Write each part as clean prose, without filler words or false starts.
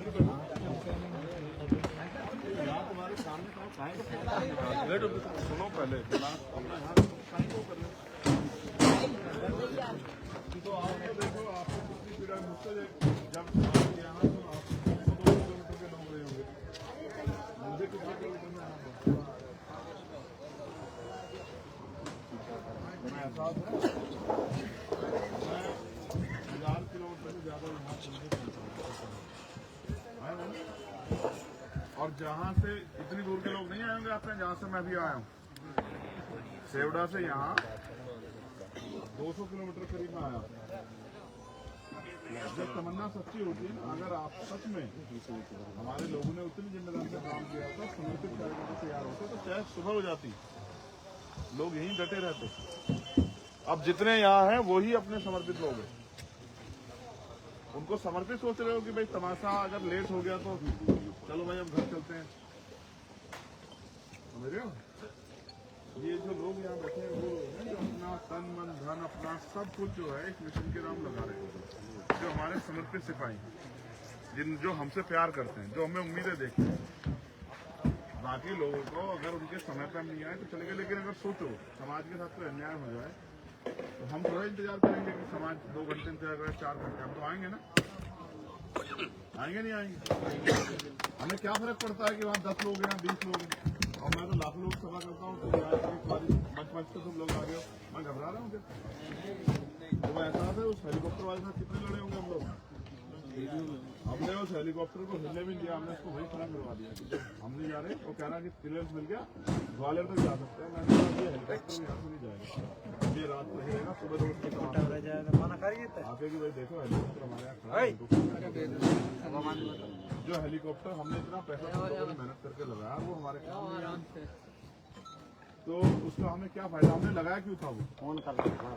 सुनो पहले तो आपने देखो आपको कितनी पीड़ा मुझसे जब यहाँ तो आप 2 किलोमीटर के लोग रहे होंगे, मुझे कितने किलोमीटर में आना मैं एहसास है, मैं 1000 किलोमीटर से ज्यादा यहाँ और जहाँ से इतनी दूर के लोग नहीं आएंगे आपने, जहाँ से मैं भी आया हूँ सेवड़ा से यहाँ 200 किलोमीटर करीब में आया। जब तमन्ना सच्ची होती है ना, अगर आप सच में हमारे लोगों ने उतनी जिम्मेदारी से काम किया था, समर्पित करने को तैयार होते तो चाहे सुबह हो जाती, लोग यहीं डटे रहते। अब जितने यहाँ हैं वही अपने समर्पित लोग हैं। उनको समर्पित सोच रहे हो कि भाई तमाशा अगर लेट हो गया तो चलो भाई अब घर चलते हैं, समझ रहे हो? ये जो लोग यहाँ बैठे हैं वो हैं जो अपना तन मन धन अपना सब कुछ जो है इस मिशन के नाम लगा रहे हैं, जो हमारे समर्पित सिपाही जो हमसे प्यार करते हैं, जो हमें उम्मीदें देखते हैं। बाकी लोगों को अगर उनके समय पर नहीं आए तो चले गए, लेकिन अगर सोचो समाज के साथ कोई अन्याय हो जाए तो हम थोड़ा इंतजार करेंगे कि समाज 2 घंटे इंतजार करे, 4 घंटे, हम तो आएंगे ना, आएंगे नहीं आएंगे? हमें क्या फर्क पड़ता है कि वहाँ 10 लोग हैं 20 लोग हैं, और मैं तो लाखों लोग सभा करता हूँ, तो मंच से तुम लोग आ गए हो, मैं घबरा रहा हूँ क्या? तो एहसास है उस हेलीकॉप्टर वाले साथ कितने लड़े होंगे हम लोग। हमने उस हेलीकॉप्टर को हिलने भी दिया, हमने उसको वही खड़ा करवा दिया कि हम नहीं जा रहे। वो कह रहा कि क्लियरेंस मिल गया, ग्वालियर तक जा सकते हैं। मैंने कहा ये हेलीकॉप्टर यहाँ से नहीं जाएगा, ये रात में रहेगा, सुबह रोज के आके कि भाई देखो हेलीकॉप्टर हमारे यहाँ खड़ा है। जो हेलीकॉप्टर हमने इतना पैसा मेहनत करके लगाया वो हमारे तो उसका हमें क्या फायदा? हमने लगाया क्यों था वो? फोन कर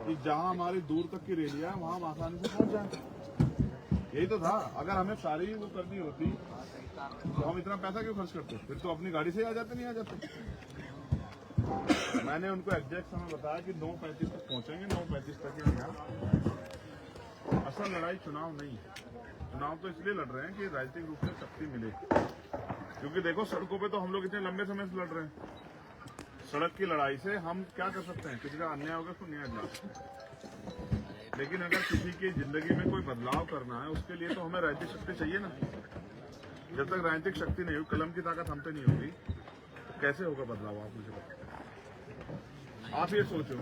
कि जहाँ हमारी दूर तक की रेलियां है वहाँ हम आसानी से पहुँच जाए, यही तो था। अगर हमें सारी वो करनी होती तो हम इतना पैसा क्यों खर्च करते? फिर तो अपनी गाड़ी से ही आ जाते, नहीं आ जाते। मैंने उनको एग्जैक्ट समय बताया कि 9:35 तक पहुंचेंगे, 9:35 तक यहाँ। असल लड़ाई चुनाव नहीं है, चुनाव तो इसलिए लड़ रहे हैं कि राजनीतिक रूप से शक्ति मिले, क्योंकि देखो सड़कों पे तो हम लोग इतने लंबे समय से लड़ रहे हैं। सड़क की लड़ाई से हम क्या कर सकते हैं? किसी का अन्याय होगा तो न्याय दिला सकते हैं, लेकिन अगर किसी की जिंदगी में कोई बदलाव करना है उसके लिए तो हमें राजनीतिक शक्ति चाहिए ना। जब तक राजनीतिक शक्ति नहीं होगी, कलम की ताकत हम पे नहीं होगी, तो कैसे होगा बदलाव? आप मुझे बताएं। आप ये सोचो,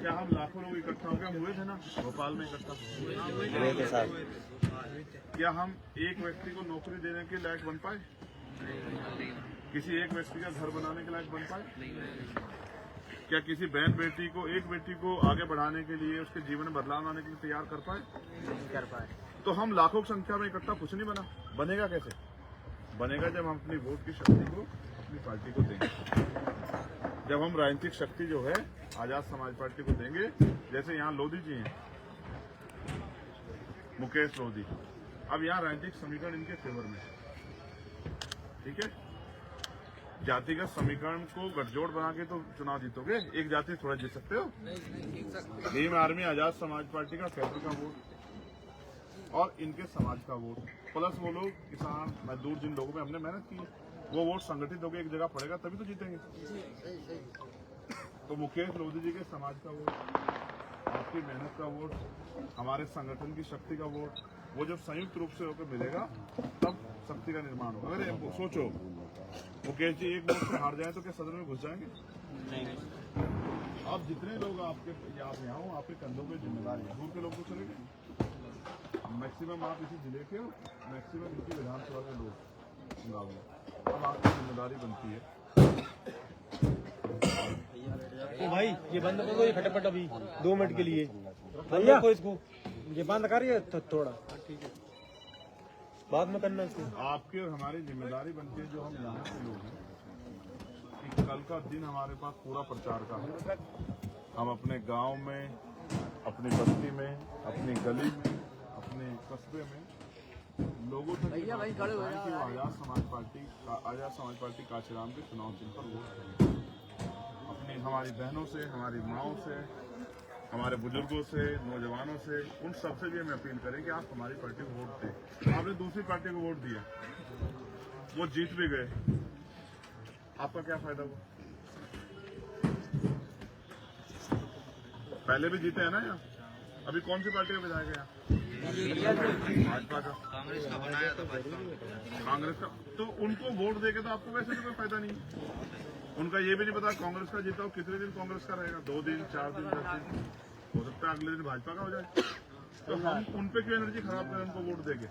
क्या हम लाखों लोग इकट्ठा हो गए? हम हुए थे ना भोपाल में इकट्ठा, क्या हम एक व्यक्ति को नौकरी देने के लायक बन पाए? किसी एक व्यक्ति का घर बनाने के लायक बन पाए? क्या किसी बहन बेटी को, एक बेटी को आगे बढ़ाने के लिए, उसके जीवन में बदलाव लाने के लिए तैयार कर पाए? नहीं कर पाए। तो हम लाखों की संख्या में इकट्ठा कुछ नहीं बना। बनेगा कैसे? बनेगा जब हम अपनी वोट की शक्ति को अपनी पार्टी को देंगे, जब हम राजनीतिक शक्ति जो है आजाद समाज पार्टी को देंगे। जैसे यहाँ लोधी जी हैं, मुकेश लोधी, अब यहाँ राजनीतिक समीकरण इनके फेवर में है, ठीक है? जातिगत समीकरण को गठजोड़ बना के तो चुनाव जीतोगे, एक जाति थोड़ा जीत सकते हो? भीम आर्मी आजाद समाज पार्टी का फेडरल का वोट और इनके समाज का वोट, प्लस वो लोग किसान मजदूर जिन लोगों में हमने मेहनत की, वो वोट संगठित होकर एक जगह पड़ेगा तभी तो जीतेंगे। तो मुकेश लोधी जी के समाज का वोट, आपकी मेहनत का वोट, हमारे संगठन की शक्ति का वोट, वो जब संयुक्त रूप से होकर मिलेगा तब शक्ति का निर्माण होगा। अगर सोचो मुकेश जी एक वोट से हार जाए तो क्या सदन में घुस जाएंगे? नहीं। अब जितने लोग आपके आप यहाँ हो, आपके कंधों पे जिम्मेदारी है, दूर के लोग तो चले गए, मैक्सिमम आप इसी जिले के, मैक्सिमम इसी विधानसभा के लोग, अब आपकी जिम्मेदारी बनती है। तो भाई ये बंद कर दो, ये फटाफट अभी 2 मिनट के लिए भैया को इसको ये बंद करिए थोड़ा, ठीक है, बाद में करना इसको। आपके और हमारी जिम्मेदारी बनती है, जो हम यहाँ के लोग हैं, कि कल का दिन हमारे पास पूरा प्रचार का है। हम अपने गांव में, अपनी बस्ती में, अपनी गली में, अपने कस्बे में लोगों तक कि वो आजाद समाज पार्टी काशीराम के चुनाव चिन्ह पर वोट करें। अपनी हमारी बहनों से, हमारी माओं से, हमारे बुजुर्गों से, नौजवानों से, उन सबसे भी हमें अपील करें कि आप हमारी पार्टी को वोट दें। आपने दूसरी पार्टी को वोट दिया, वो जीत भी गए, आपका क्या फायदा हुआ? पहले भी जीते हैं ना यहाँ। अभी कौन सी पार्टी का विधायक है यहाँ? भाजपा का। कांग्रेस का बनाया था कांग्रेस का। तो उनको वोट देके तो आपको वैसे भी कोई फायदा नहीं है। उनका ये भी नहीं पता कांग्रेस का जीता हो कितने दिन कांग्रेस का रहेगा, 2 दिन 4 दिन 10 दिन, हो सकता है अगले दिन भाजपा का हो जाए। तो हम उन पे क्यों एनर्जी खराब करें उनको वोट देके?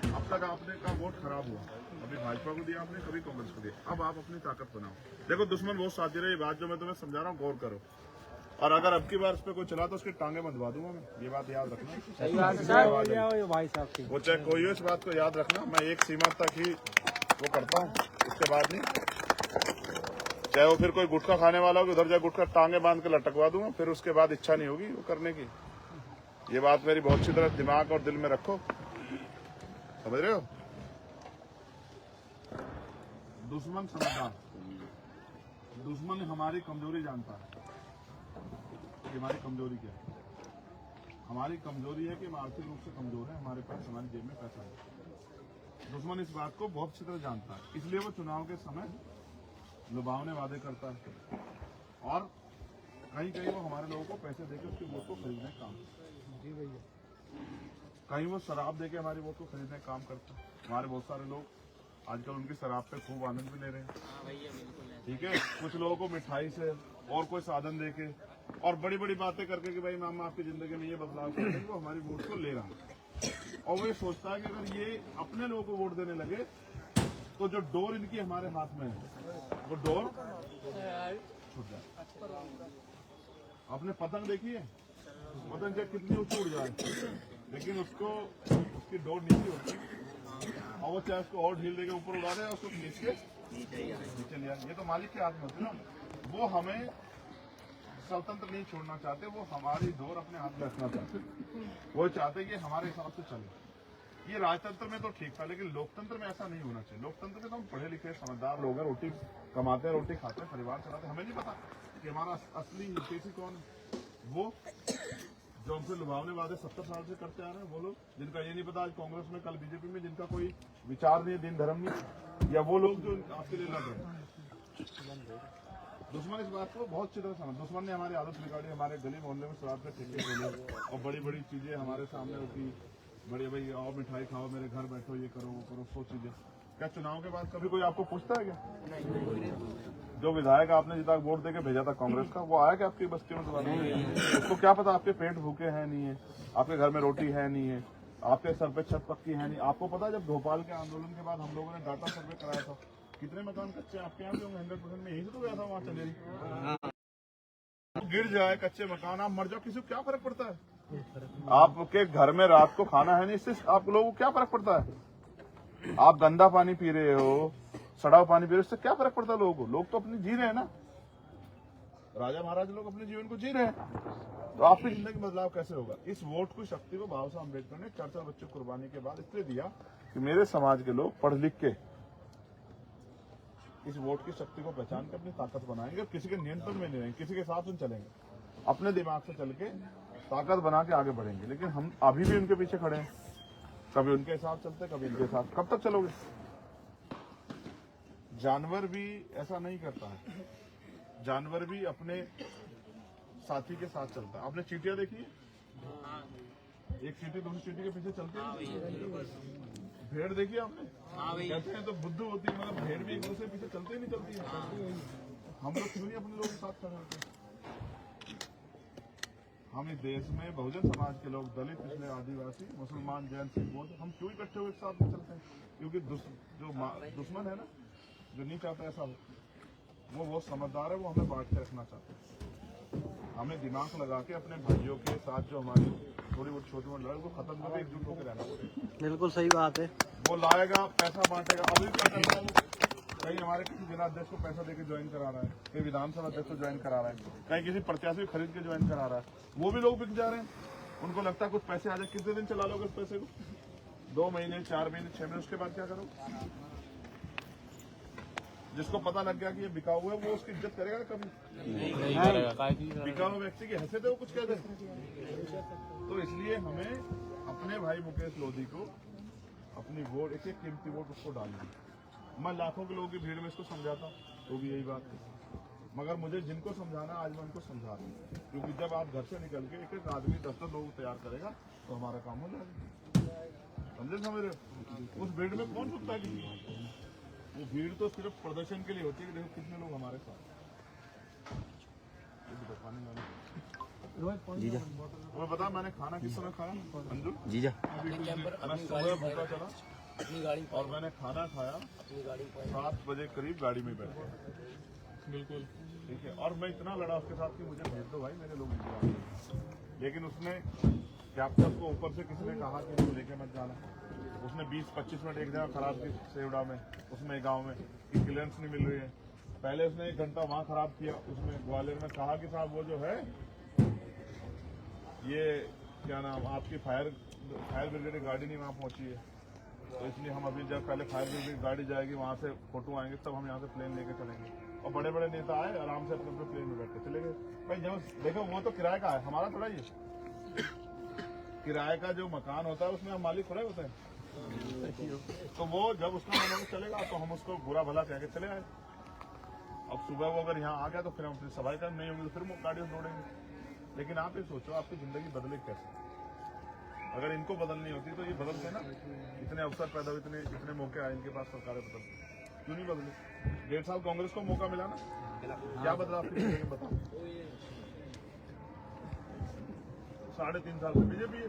अब तक आपने का वोट खराब हुआ, अभी भाजपा को दिया आपने, कभी कांग्रेस को दिया, अब आप अपनी ताकत बनाओ। देखो दुश्मन बहुत साथी रहे, ये बात जो मैं तुम्हें समझा रहा हूँ गौर करो, और अगर अब की बार इस पे कोई चला तो उसकी टांगे बंधवा दूंगा मैं, ये बात याद रखना। भाई साहब की वो चाहे कोई हो, इस बात को याद रखना, मैं एक सीमा तक ही वो करता हूँ, उसके बाद नहीं। चाहे वो फिर कोई गुटखा खाने वाला हो, उधर जाए गुटखा टांगे बांध के लटकवा दूंगा, फिर उसके बाद इच्छा नहीं होगी वो करने की। ये बात मेरी बहुत अच्छी तरह दिमाग और दिल में रखो, समझ रहे हो? दुश्मन समझदार, दुश्मन हमारी कमजोरी जानता है कि हमारी कमजोरी क्या है। हमारी कमजोरी है कि हम आर्थिक रूप से कमजोर है, हमारे पास हमारी जेब में पैसा है। दुश्मन इस बात को बहुत अच्छी तरह जानता है, इसलिए वो चुनाव के समय लुभावने वादे करता है, और कहीं कहीं वो हमारे लोगों को पैसे देकर उसकी वोट को खरीदने का काम, कहीं वो शराब देके हमारी वोट को खरीदने का काम करता है। हमारे बहुत सारे लोग आजकल उनकी शराब पे खूब आनंद भी ले रहे हैं, ठीक है। कुछ लोगों को मिठाई से और कोई साधन देके और बड़ी बड़ी बातें करके कि भाई हम आपकी जिंदगी में ये बदलाव करेंगे, वो हमारी वोट को ले रहा है। और वो ये सोचता है कि अगर ये अपने लोगों को वोट देने लगे तो जो डोर इनकी हमारे हाथ में है वो डोर छूट जाए। आपने पतंग देखी है, पतंग चाहे कितनी ऊंची उड़ जाए लेकिन उसको उसकी डोर नीचे होती है, और वो चाहे उसको और ढील देके ऊपर उड़ा दे, उसको खींच के नीचे लिया। ये तो मालिक के हाथ में होती है ना। वो हमें स्वतंत्र नहीं छोड़ना चाहते, वो हमारी डोर अपने हाथ में रखना चाहते, वो चाहते कि हमारे हिसाब से चले। ये राजतंत्र में तो ठीक था, लेकिन लोकतंत्र में ऐसा नहीं होना चाहिए। लोकतंत्र में तो हम पढ़े लिखे समझदार लोग हैं, रोटी कमाते हैं, रोटी खाते हैं, परिवार चलाते हैं, हमें नहीं पता कि हमारा असली हितैषी कौन है। वो जो हमसे लुभावने वादे 70 साल से करते आ रहे हैं, वो लोग जिनका ये नहीं पता आज कांग्रेस में कल बीजेपी में, जिनका कोई विचार नहीं, दिन धर्म नहीं, या वो लोग जो आपके लिए लड़ रहे हैं। दुश्मन इस बात को बहुत अच्छी तरह समझ, दुश्मन ने हमारी आदत बिगाड़ी, हमारे गली मोहल्ले में शराब के ठेके खोले और बड़ी बड़ी चीजें हमारे सामने होती, बड़ी भाई आओ मिठाई खाओ, मेरे घर बैठो, ये करो वो करो, सो चीजें। क्या चुनाव के बाद कभी कोई आपको पूछता है क्या? जो विधायक आपने जितना वोट देके भेजा था कांग्रेस का, वो आया क्या आपकी बस्ती में दोबारा? उसको क्या पता आपके पेट भूखे हैं नहीं है, आपके घर में रोटी है नहीं है, आपके सर पे छत पक्की है नहीं। आपको पता जब भोपाल के आंदोलन के बाद हम लोगों ने डाटा सर्वे कराया था, कितने मकान कच्चे आपके यहाँ भी होंगे? 100% में यही से तो गया था वहाँ चंदेरी। गिर जाए कच्चे मकान, आप मर जाओ, किसी को क्या फर्क पड़ता है? आपके घर में रात को खाना है नहीं, इससे आप लोगों को क्या फर्क पड़ता है? आप गंदा पानी पी रहे हो, सड़ा पानी पी रहे हो, इससे क्या फर्क पड़ता है लोगों को? लोग तो अपनी जी रहे हैं ना, राजा महाराज लोग अपने जीवन को जी रहे हैं, तो आपकी जिंदगी में बदलाव कैसे होगा? इस वोट की शक्ति को बाबा साहब अम्बेडकर ने 4 बच्चों कुर्बानी के बाद इसलिए दिया कि मेरे समाज के लोग पढ़ लिख के इस वोट की शक्ति को पहचान के अपनी ताकत बनाएंगे, और किसी के नियंत्रण में नहीं रहेंगे, किसी के साथ हम चलेंगे, अपने दिमाग से चल के ताकत बना के आगे बढ़ेंगे। लेकिन हम अभी भी उनके पीछे खड़े हैं, कभी उनके साथ चलते, कभी इनके साथ। कब तक चलोगे? जानवर भी ऐसा नहीं करता है, जानवर भी अपने साथी के साथ चलता है। आपने चींटियां देखी है? एक चींटी दूसरी चींटी के पीछे चलती है। भेड़ देखी आपने? कहते हैं तो बुद्धू होती है, मतलब भेड़ भी एक दूसरे के पीछे चलते ही नहीं चलती है। हम लोग क्यों नहीं अपने लोगों के साथ खड़े होते? हम इस देश में बहुजन समाज के लोग, दलित, पिछड़े, आदिवासी, मुसलमान, जैन, सिख, बौद्ध, हम क्यों इकट्ठे हुए एक साथ में चलते हैं? क्योंकि जो दुश्मन है ना, जो नहीं चाहता ऐसा हो, वो समझदार है, वो हमें बांट के रखना चाहता है। हमें दिमाग लगा के अपने भाइयों के साथ जो हमारी थोड़ी बहुत छोटी मोटी लड़ाई को खत्म करके एकजुट होकर रहना पड़ेगा। बिल्कुल सही बात है। वो लाएगा, पैसा बांटेगा। अभी क्या कर रहा है? कहीं हमारे किसी जिलाध्यक्ष को पैसा देके ज्वाइन करा रहा है, कहीं विधानसभा अध्यक्ष को ज्वाइन करा रहा है, कहीं किसी प्रत्याशी को खरीद के ज्वाइन करा रहा है। वो भी लोग बिक जा रहे हैं, उनको लगता है कुछ पैसे आ जाए। कितने दिन चला लोगे उस पैसे को? 2 महीने, 4 महीने, 6 महीने, उसके बाद क्या करोगे? जिसको पता लग गया कि ये बिका हुआ है, वो उसकी इज्जत करेगा कभी नहीं। बिका हुआ व्यक्ति की हैसियत है वो कुछ कह दे। तो इसलिए हमें अपने भाई मुकेश लोधी को अपनी अपनी वोट, एक एक कीमती वोट उसको डालनी। मैं लाखों के लोगों की भीड़ में इसको समझाता तो भी यही बात है, मगर मुझे जिनको समझाना आज मैं उनको समझा रहा हूँ, क्योंकि जब आप घर से निकल के एक एक आदमी 10-10 लोग तैयार करेगा तो हमारा काम हो जाएगा। समझे समझ? उस भीड़ में कौन रुकता है किसी? वो भीड़ तो सिर्फ प्रदर्शन के लिए होती है कि देखो कितने लोग हमारे साथ। मैं बता, मैंने खाना किस तरह खाया अंजू जीजा? मैं सुबह भूखा चला और मैंने खाना खाया 7 बजे करीब गाड़ी में बैठा। बिल्कुल ठीक है। और मैं इतना लड़ा उसके साथ कि मुझे भेज दो भाई, मेरे लोग निकल, लेकिन उसने कैप्टन को ऊपर से किसी ने कहा कि तुम लेके मत जाना। उसने 20-25 मिनट एक जगह खराब की सेवड़ा में, उसमें गांव में कि क्लियरेंस नहीं मिल रही है। पहले उसने 1 घंटा वहां खराब किया, उसमें ग्वालियर में कहा कि साहब वो जो है ये क्या नाम आपकी फायर ब्रिगेड की गाड़ी नहीं वहाँ पहुंची है, तो इसलिए हम अभी जब पहले फायर ब्रिगेड की गाड़ी जाएगी वहाँ से फोटो आएंगे तब हम यहाँ से प्लेन लेके चलेंगे। और बड़े बड़े नेता आए आराम से अपने अपने प्लेन में बैठ के चले गए। भाई जब देखो वो तो किराए का है, हमारा थोड़ा ये किराए का जो मकान होता है उसमें हम मालिक थोड़े होते हैं। तो वो जब उसका मन में चलेगा तो हम उसको बुरा भला कह के चले आए। अब सुबह वो अगर यहाँ आ गया तो फिर हम अपनी सफाई कर नहीं होंगी तो फिर वो गाड़ी दौड़ेंगे। लेकिन आप ये सोचो आपकी जिंदगी बदले कैसे? अगर इनको बदलनी होती तो ये बदलते ना, इतने अवसर पैदा हुए, इतने मौके आए इनके पास, सरकारें बदल क्यों नहीं बदली? 1.5 साल कांग्रेस को मौका मिला ना, क्या बदला आपकी जिंदगी में बताओ? 3.5 साल से बीजेपी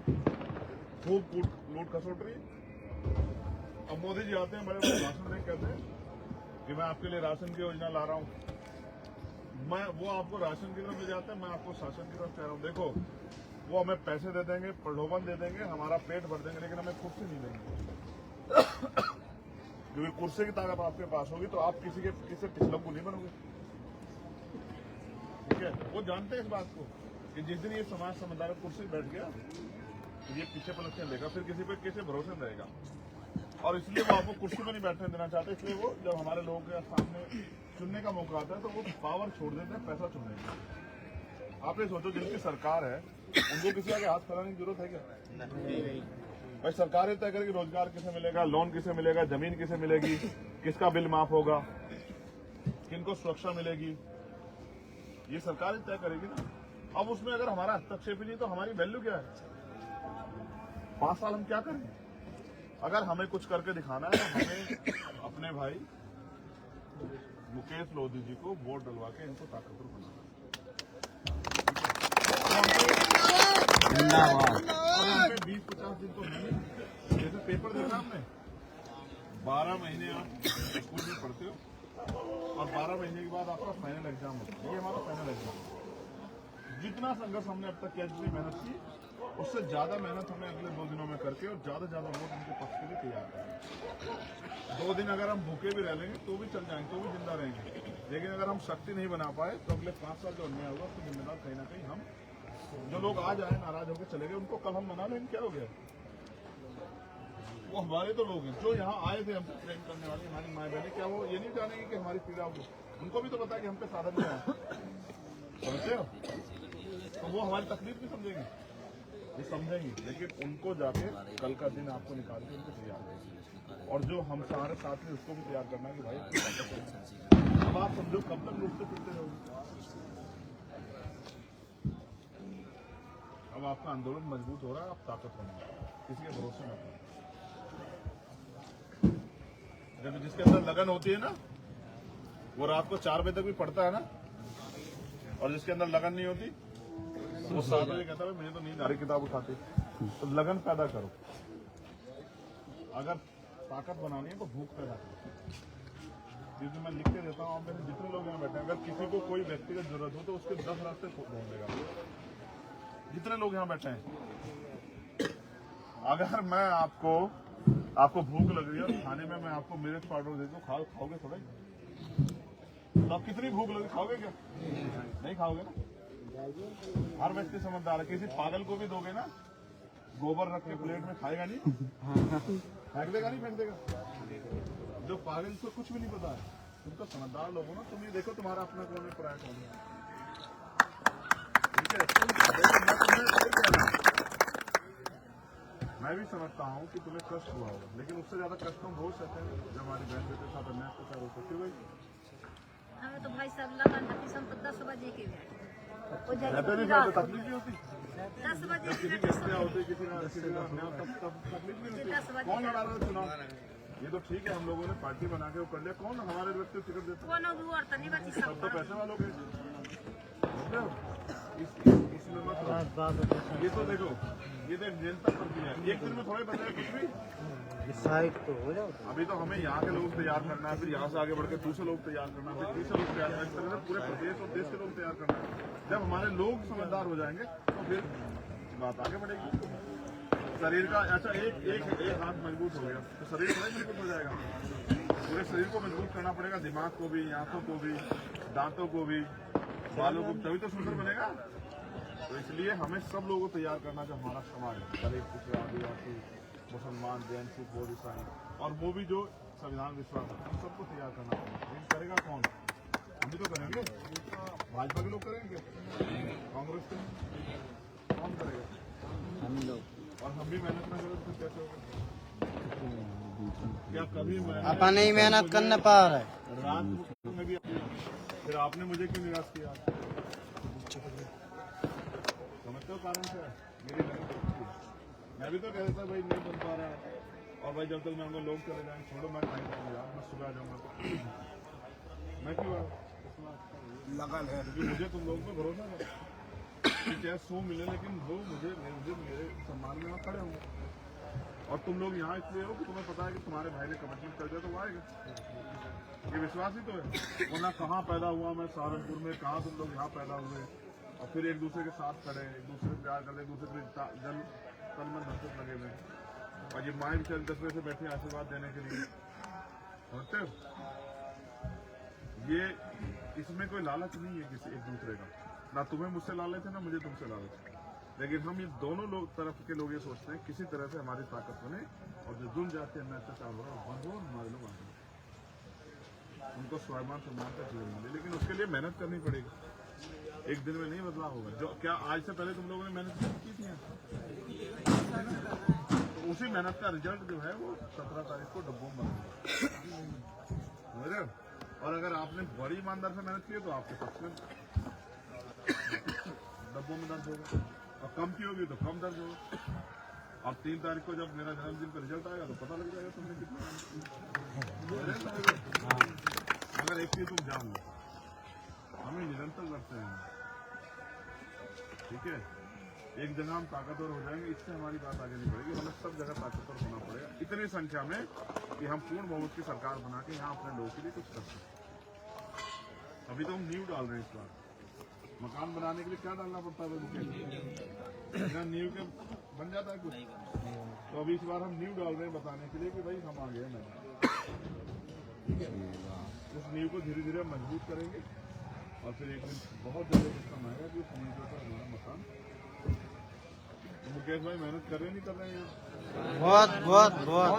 खूब लूट खसोट रही है। अब मोदी जी आते हैं बड़े बड़े भाषण में कहते हैं कि मैं आपके लिए राशन की योजना ला रहा हूँ। मैं वो आपको राशन की तरफ ले जाते हैं, मैं आपको शासन की तरफ कह रहा हूँ। देखो वो हमें पैसे दे देंगे, प्रलोभन दे देंगे, हमारा पेट भर देंगे, लेकिन हमें कुर्सी नहीं देंगे। क्योंकि कुर्सी की ताकत आपके पास होगी तो आप किसी पिछलक्कू नहीं बनोगे। ठीक है? वो जानते हैं इस बात को कि जिस दिन ये समाज समझदार कुर्सी बैठ गया तो ये पीछे पलट के लेगा, फिर किसी पे कैसे भरोसे में रहेगा। और इसलिए वो आपको कुर्सी पर नहीं बैठने देना चाहते। इसलिए वो जब हमारे लोगों के सामने चुनने का मौका आता है तो वो पावर छोड़ देते हैं पैसा चुनने का। आप ये सोचो जिनकी सरकार है उनको किसी आगे हाथ फैलाने की जरूरत है क्या? नहीं। भाई सरकार ही तय करेगी रोजगार किसे मिलेगा, लोन किसे मिलेगा, जमीन किसे मिलेगी, किसका बिल माफ होगा, किनको सुरक्षा मिलेगी, ये सरकार ही तय करेगी ना। अब उसमें अगर हमारा हस्तक्षेप ही नहीं तो हमारी वैल्यू क्या है? 5 साल हम क्या करेंगे? अगर हमें कुछ करके दिखाना है तो हमें अपने भाई मुकेश लोधी जी को वोट डलवा के इनको ताकतवर बनाना। 20-50 दिन तो नहीं, जैसे पेपर देखा आपने, 12 महीने आप स्कूल में पढ़ते हो और 12 महीने के बाद आपका फाइनल एग्जाम होता है। ये हमारा फाइनल एग्जाम है। जितना संघर्ष हमने अब तक किया, जितनी मेहनत की, उससे ज्यादा मेहनत हमें अगले 2 दिनों में करके और ज्यादा वोट उनके पक्ष के लिए तैयार करेंगे। 2 दिन अगर हम भूखे भी रह लेंगे तो भी चल जाएंगे, तो भी जिंदा रहेंगे। लेकिन अगर हम शक्ति नहीं बना पाए तो अगले 5 साल जो अन्याय होगा उसको जिम्मेदार कहीं ना कहीं हम। जो लोग आज आए नाराज होकर चले गए उनको कल हम मना लेंगे, क्या हो गया? वो हमारे तो लोग हैं जो यहाँ आए थे हमसे प्रेम करने वाले, हमारी माए बहनें, क्या वो ये नहीं जानेंगे कि हमारी पीड़ा होगी? उनको भी तो पता है कि हम पे साधन नहीं है, समझते हो? तो वो हमारी तकलीफ भी समझेंगे, ये समझेंगे। लेकिन उनको जाके कल का दिन आपको निकाल के उनको तैयार करेंगे। और जो हम सारे साथ में उसको भी तैयार करना कि भाई अब आप समझो कब तक लूटते फिरते रहोगे? अब आपका आंदोलन मजबूत हो रहा है, आप ताकत बनेंगे, किसी के भरोसे मत करो। जब जिसके अंदर लगन होती है ना वो रात को 4 बजे तक भी पढ़ता है ना, और जिसके अंदर लगन नहीं होती वो 7 बजे कहता है मुझे तो नींद आ रही किताब उठाते। तो लगन पैदा करो। अगर ताकत बनानी है तो भूख पैदा करो। क्योंकि मैं लिख के देता हूँ, आप में जितने लोग यहाँ बैठे हैं, अगर किसी को कोई व्यक्तिगत जरूरत हो तो उसके 10 रास्ते ढूंढ लेगा। जितने लोग यहाँ बैठे हैं, अगर मैं आपको भूख लग रही है और खाने में मैं आपको मिर्च पाउडर दे दूं, खाओगे थोड़े? तो आप कितनी भूख लगी, खाओगे क्या? नहीं खाओगे ना। हर व्यक्ति समझदार है। किसी पागल को भी दोगे ना, गोबर रख के प्लेट में, खाएगा नहीं, फेंक देगा नहीं, फेंक देगा। जो पागल को कुछ भी नहीं पता है, तुम तो समझदार लोग हो ना, तुम ये देखो तुम्हारा अपना कौन है, पराया कौन है। ठीक है? मैं भी समझता हूँ कि तुम्हें कष्ट हुआ होगा, लेकिन उससे ज्यादा कष्ट हम हो सकते हैं जब हमारी बहन बेटे के साथ अन्याय अत्याचार हो सकते भाई। हमें तो भाई साहब लगा नफीस हम तो 10 बजे के गए तकलीफ नहीं होती 10 बजे किसी की हत्या होती किसी का अन्याय तब तकलीफ नहीं होती। 10 बजे कौन लड़ा रहा है चुनाव? ये तो ठीक है हम लोगों ने पार्टी बना के वो कर लिया, कौन हमारे व्यक्ति को टिकट देता है? कोनो भी और नहीं बची सब सब तो पैसे वालों के इसमें मत रहो। ये तो देखो ये तो निरंतर प्रक्रिया है, एक दिन में थोड़े बदले कुछ भी। तो हो जाओ अभी तो हमें यहाँ के लोग तैयार करना है, फिर यहाँ से आगे बढ़ के दूसरे लोग तैयार करना है, फिर तीसरे लोग तैयार करना है, इस तरह से पूरे प्रदेश और देश के लोग तैयार करना है। जब हमारे लोग समझदार हो जाएंगे तो फिर बात आगे बढ़ेगी। शरीर का अच्छा एक हाथ मजबूत हो गया तो शरीर थोड़ा मजबूत हो जाएगा। पूरे शरीर को मजबूत करना पड़ेगा, दिमाग को भी, आंखों को भी, दांतों को भी, बालों को, तभी तो सुंदर बनेगा। तो इसलिए हमें सब लोगों को तैयार करना जो हमारा समाज है, दलित, पिछड़ा, आदिवासी, मुसलमान, जैन, सिख, बौद्ध, ईसाई और वो भी जो संविधान विश्वास है, हम सबको तैयार करना पड़ेगा। लेकिन करेगा कौन? हम भी तो करेंगे, भाजपा के लोग करेंगे, कांग्रेस के कौन करेगा? हम लोग। और हम भी मेहनत ना करें तो कैसे होगा? क्या कभी अपन नहीं मेहनत करने पा रहे रात में भी फिर आपने मुझे क्यों निराश किया? समझते हो कारण क्या है? मेरी मेहनत होती है। मैं भी तो कह रहा था भाई नहीं बन पा रहा है, और भाई जब तक मैं उनको लोग चले जाएंगे छोड़ो मैं टाइम यार मैं सुबह आ जाऊंगा तो मैं क्यों लगा है क्योंकि मुझे तुम लोगों पर भरोसा है कि चाहे 100 मिले लेकिन वो मुझे मेरे सम्मान में वहाँ खड़े होंगे। और तुम लोग यहाँ इसलिए हो कि तुम्हें पता है कि तुम्हारे भाई ने कमिटमेंट कर दिया तो वो आएगा। ये विश्वास ही तो है। वरना कहाँ पैदा हुआ मैं सहारनपुर में, कहाँ तुम लोग यहाँ पैदा हुए और फिर एक दूसरे के साथ खड़े, एक दूसरे से प्यार करते, एक दूसरे के जल तन में धरते लगे हुए। और ये माए बेचारे 10 बजे से बैठे आशीर्वाद देने के लिए, समझते हो? ये इसमें कोई लालच नहीं है किसी एक दूसरे का, ना तुम्हें मुझसे लालच है ना मुझे तुमसे लालच है। लेकिन हम ये दोनों लोग तरफ के लोग ये सोचते हैं किसी तरह से हमारी ताकत बने और जो दुन जाते हैं अत्याचार हो रहा है बंद हो, हमारे लोग आगे उनको स्वाभिमान सम्मान का जीवन मिले। लेकिन उसके लिए मेहनत करनी पड़ेगी, एक दिन में नहीं बदलाव होगा। जो क्या आज से पहले तुम लोगों ने मेहनत की थी तो उसी मेहनत का रिजल्ट जो है वो 17 तारीख को डब्बों में बनेगा। और अगर आपने बड़ी ईमानदार से मेहनत की है तो आपके पक्ष में डब्बों में दर्ज होगा, और कम की होगी तो कम दर्ज होगा। और 3 तारीख को जब मेरा जन्मदिन का रिजल्ट आएगा तो पता लग जाएगा तुमने कितना। अगर एक चीज तुम जान लो, हमें निरंतर लड़ते हैं, ठीक है? एक जगह हम ताकतवर हो जाएंगे, इससे हमारी बात आगे नहीं बढ़ेगी। हमें सब जगह ताकतवर होना पड़ेगा इतनी संख्या में कि हम पूर्ण बहुमत की सरकार बना के यहाँ अपने लोगों के लिए कुछ कर सकते। अभी तो हम नींव डाल रहे हैं। इस बार मकान बनाने के लिए क्या डालना पड़ता है? नींव के बन जाता है कुछ। तो अभी इस बार हम नींव डाल रहे हैं बताने के लिए कि भाई हम आ गए हैं। उस नींव को धीरे धीरे मजबूत करेंगे और फिर एक दिन बहुत जल्दी सिस्टम आएगा कि उस नींव के ऊपर हमारा मकान। तो मुकेश भाई मेहनत कर रहे नहीं कर रहे हैं? बहुत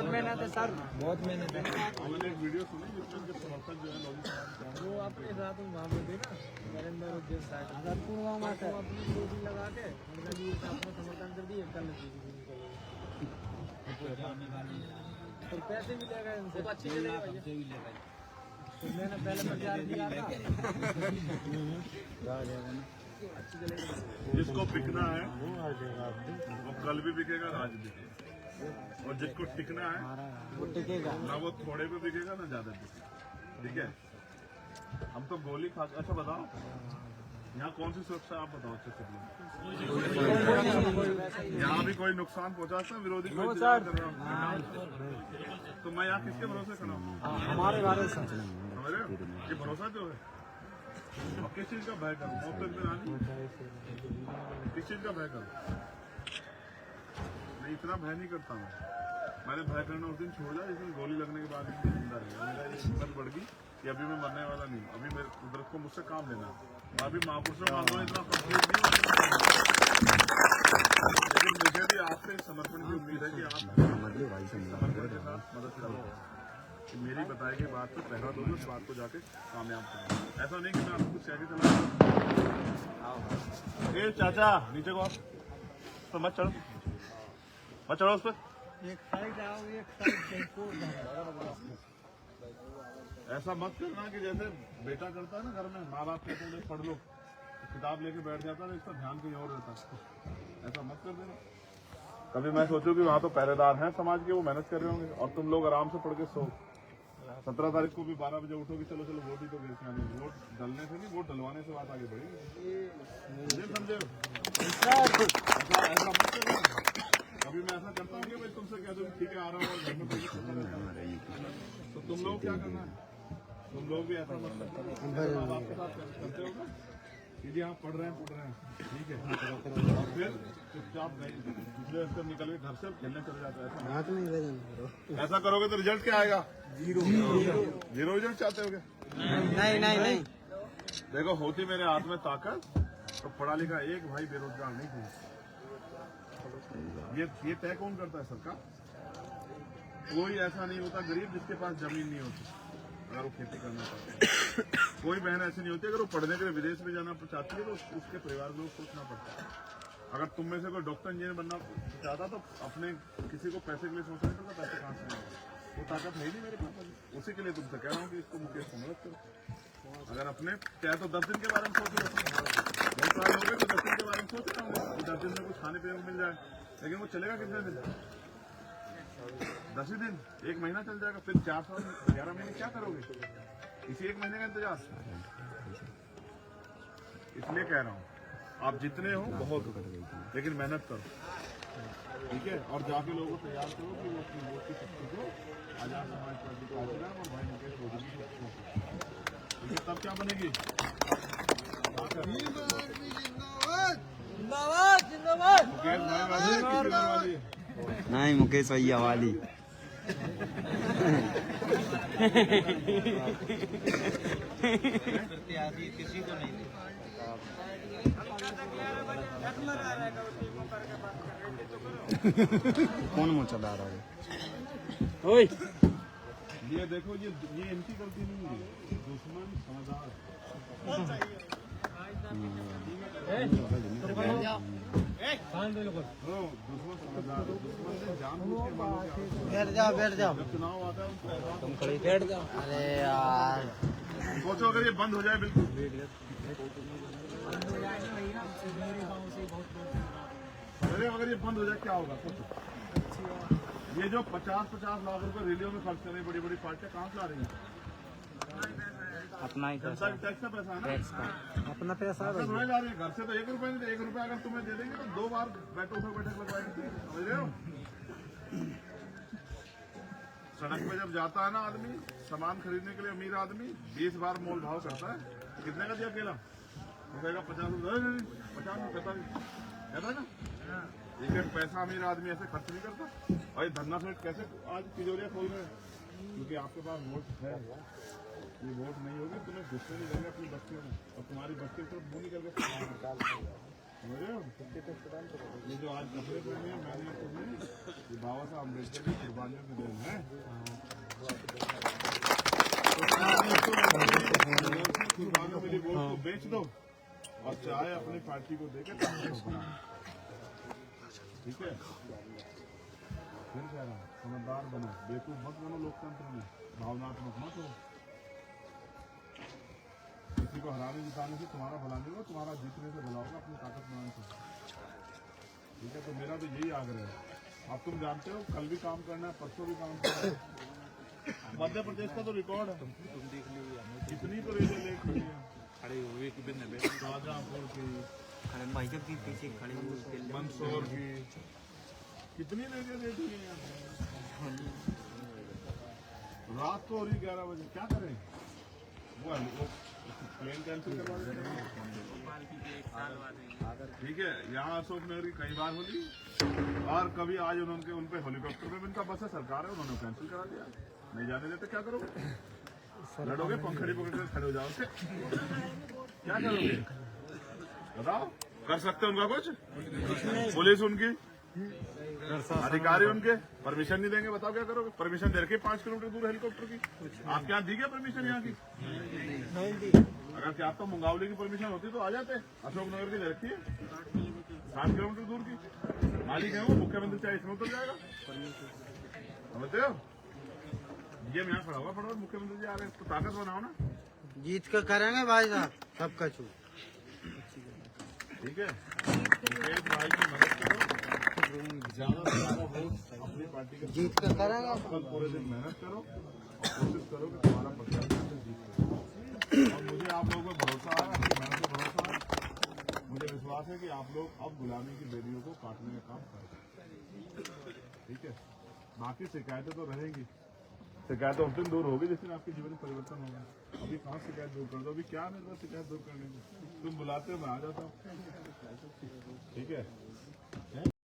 मेहनत है सर, बहुत मेहनत है। हमने एक वीडियो सुनी जिसमें उनके समर्थक जो है लोग वो आपके साथ वहाँ पे देखा नरेंद्र हजारपुर गाँव में अपनी गोदी लगा के उनका जी आपने समर्थन कर दिए कल तो पैसे मिलेगा इनसे अच्छी चलेगा। तो मैंने पहले प्रचार किया था जिसको बिकना है वो कल भी बिकेगा, आज भी बिकेगा। और जिसको टिकना है वो टिकेगा ना, वो थोड़े पे बिकेगा ना ज्यादा बिकेगा। ठीक है? हम तो गोली खा। अच्छा बताओ यहाँ कौन सी सुरक्षा आप बताओ अच्छे से? यहाँ भी कोई नुकसान पहुँचाता है विरोधी कोई कर रहा हूँ तो मैं यहाँ किसके भरोसे खड़ा हूँ? हमारे बारे में ये भरोसा जो है और किस चीज का भय करूँ? मौत में आनी किस चीज का भय करूँ? मैं इतना भय नहीं करता हूँ। मैंने भय करना उस दिन छोड़ दिया जिस दिन गोली लगने के बाद जिंदा रहेगा। मेरा ये हिम्मत बढ़ गई कि अभी मैं मरने वाला नहीं हूँ। अभी मेरे कुदरत को मुझसे काम लेना है। अभी महापुरुषों का आंदोलन इतना कंप्लीट नहीं हुआ, लेकिन मुझे भी आपसे समर्पण की उम्मीद है कि आप समर्पण के साथ मदद करोगे कि मेरी बताई गई बात पर पहला दोगे, उस बात को जाके कामयाब करोगे। ऐसा नहीं कि मैं आपको कुछ कह के चला। ए चाचा नीचे को आप तो मत चढ़ो। बस चढ़ो उस पर। एक साइड आओ, एक साइड ऐसा मत करना कि जैसे बेटा करता है ना घर में, माँ बाप कहते हैं पढ़ लो, किताब लेके बैठ जाता है, इसका ध्यान कहीं और रहता है। ऐसा मत कर देना। कभी मैं सोचूं कि वहाँ तो पहरेदार हैं समाज के, वो मेहनत कर रहे होंगे और तुम लोग आराम से पढ़ के सो। 17 तारीख को भी 12 बजे उठोगे, चलो चलो वोट ही तो गिर के आने, वोट डलने से नहीं, वोट डलवाने से बात आगे बढ़ेगी। समझे? ऐसा मत करना। अभी मैं ऐसा करता हूँ कि भाई तुमसे कह दो ठीक है आ रहा हूँ और घर में कोई तो तुम लोग क्या करना है, तुम लोग भी ऐसा मत करना। आपके साथ करते हो कि जी हाँ पढ़ रहे हैं ठीक है, और फिर चुपचाप दूसरे स्तर निकल के घर से खेलने चले जाते हैं। ऐसा करोगे तो रिजल्ट क्या आएगा? जीरो रिजल्ट चाहते होगे? नहीं। देखो होती मेरे हाथ में ताकत तो पढ़ा लिखा एक भाई बेरोजगार नहीं थे। ये तय कौन करता है? सरकार। कोई ऐसा नहीं होता गरीब जिसके पास जमीन नहीं होती अगर वो खेती करना चाहते हैं। कोई बहन ऐसी नहीं होती अगर वो पढ़ने के लिए विदेश में जाना चाहती है तो उसके परिवार को सोचना पड़ता है। अगर तुम में से कोई डॉक्टर इंजीनियर बनना चाहता तो अपने किसी को पैसे के लिए सोचना नहीं पड़ता, पैसे कहाँ से आएंगे? वो ताकत है ही नहीं मेरे पास। उसी के लिए तुमसे कह रहा हूँ कि इसको मुकेश को मदद करो। अगर अपने चाहे तो 10 दिन के बारे में सोचो, बहुत साल हो गए तो 10 दिन के बारे में सोच रहा हूँ 10 दिन में कुछ खाने पीने को मिल जाए, लेकिन वो चलेगा कितने दिन? 10 ही दिन, 1 महीना चल जाएगा, फिर 4 साल 11 महीने क्या करोगे? इसी 1 महीने का इंतजार। इसलिए कह रहा हूँ आप जितने हो बहुत हो, लेकिन मेहनत करो, ठीक है? और जाके लोगों को तैयार करो कि वो अपनी वोट की शक्ति को आजाद समाज पार्टी को और भाई मुकेश चौधरी की शक्ति को, ठीक है? तब क्या बनेगी? नहीं मुकेश भैया वाली। किसी को नहीं कौन मुँह चला रहा है? ये देखो ये इनकी गलती नहीं है, दुश्मन समझदार बैठ जाओ चुनाव आता है तुम खड़े बैठ जाओ। अरे यार सोचो अगर ये बंद हो जाए बिल्कुल, अरे अगर ये बंद हो जाए क्या होगा? सोचो ये जो 50-50 लाख रुपए रैलियों में खर्च कर रही बड़ी बड़ी पार्टियां कहाँ से ला रही हैं? अपना ही जनता के टैक्स का पैसा है ना, अपना पैसा थोड़ा ला रही है। घर से तो 1 रुपए नहीं, 1 रुपया अगर तुम्हें दे देंगे तो 2 बार बैठक लगवाएंगे, समझ रहे हो? सड़क पे जब जाता है ना आदमी सामान खरीदने के लिए, अमीर आदमी 20 बार मोल भाव करता है, कितने का दिया केला? वो कहेगा 50 रुपये, 50 रुपये कहता है ना। एक पैसा अमीर आदमी ऐसे खर्च नहीं करता। भाई धरना सेठ कैसे आज तिजोरियां खोल रहे हैं? क्योंकि आपके पास वोट है। ये वोट नहीं होगी तुम्हें गुस्से नहीं करेंगे अपनी बच्चियों में, और तुम्हारी बच्चे सिर्फ मुँह नहीं करके समझ रहे हो? ये जो आज कपड़े पहने हैं मैंने तुम्हें, ये बाबा साहब अम्बेडकर की कुर्बानियों की देन है। कुर्बानियों मिली वोट को बेच दो और चाहे अपनी पार्टी को देके ठीक है? फिर कह रहा हूँ समझदार बनो, बेवकूफ मत बनो, लोकतंत्र में भावनात्मक मत हो। किसी को हराने जिताने से तुम्हारा भला नहीं होगा, तुम्हारा जीतने से भला होगा, अपनी ताकत बनाने से, ठीक है? तो मेरा तो यही आग्रह है। अब तुम जानते हो कल भी काम करना है, परसों भी काम करना है। मध्य प्रदेश का तो रिकॉर्ड है, कितनी तो रेलवे लेट हुई है, खड़ी हुई शाहजहांपुर की, भाजपा के पीछे खड़े हुए मंदसौर की, कितनी रेलवे लेट हुई है। रात को हो रही 11 बजे, क्या करें? वो प्लेन कैंसिल करवा देते हैं, ठीक है? यहाँ अशोक नगर की कई बार होली, और कभी आज उन्होंने उन पे हेलीकॉप्टर में उनका बस है, सरकार है, उन्होंने कैंसिल करा दिया। नहीं जाने देते, क्या करोगे? लड़ोगे, पंखड़ी पकड़ कर खड़े हो जाओगे, क्या करोगे? बताओ, कर सकते उनका कुछ? पुलिस उनकी, अधिकारी उनके परमिशन नहीं देंगे, बताओ क्या करोगे? परमिशन दे रखी 5 किलोमीटर दूर हेलीकॉप्टर की, आपके यहाँ दी गई परमिशन यहाँ की? अगर क्या आपको मुंगावली की परमिशन होती तो आ जाते। अशोक नगर की दे रखी है 7 किलोमीटर दूर की, मालिक है वो, मुख्यमंत्री चाहे इसमें उतर जाएगा, समझते हो? ये मैं यहाँ खड़ा हुआ फटाफट, मुख्यमंत्री जी आ रहे हैं, तो ताकत बनाओ ना। जीत कर करेंगे भाई साहब सबका छू। ठीक है, मुकेश भाई की मदद करो, ज्यादा से ज्यादा वोट अपनी पार्टी के जीत कर करेंगे। कल पूरे दिन मेहनत करो और कोशिश करो कि तुम्हारा प्रत्याशी जीत सके। और मुझे आप लोगों पर भरोसा है, आपकी मेहनत पर भरोसा है, मुझे विश्वास है कि आप लोग अब गुलामी की बेड़ियों को काटने का काम करें। ठीक है, बाकी शिकायतें तो रहेंगी, शिकायतें उस दिन दूर होगी जिस दिन आपके जीवन में परिवर्तन होगा। अभी कहाँ शिकायत दूर कर दो, अभी क्या मेरे पास शिकायत दूर करने को, तुम बुलाते हो मैं आ जाता हूँ। ठीक है।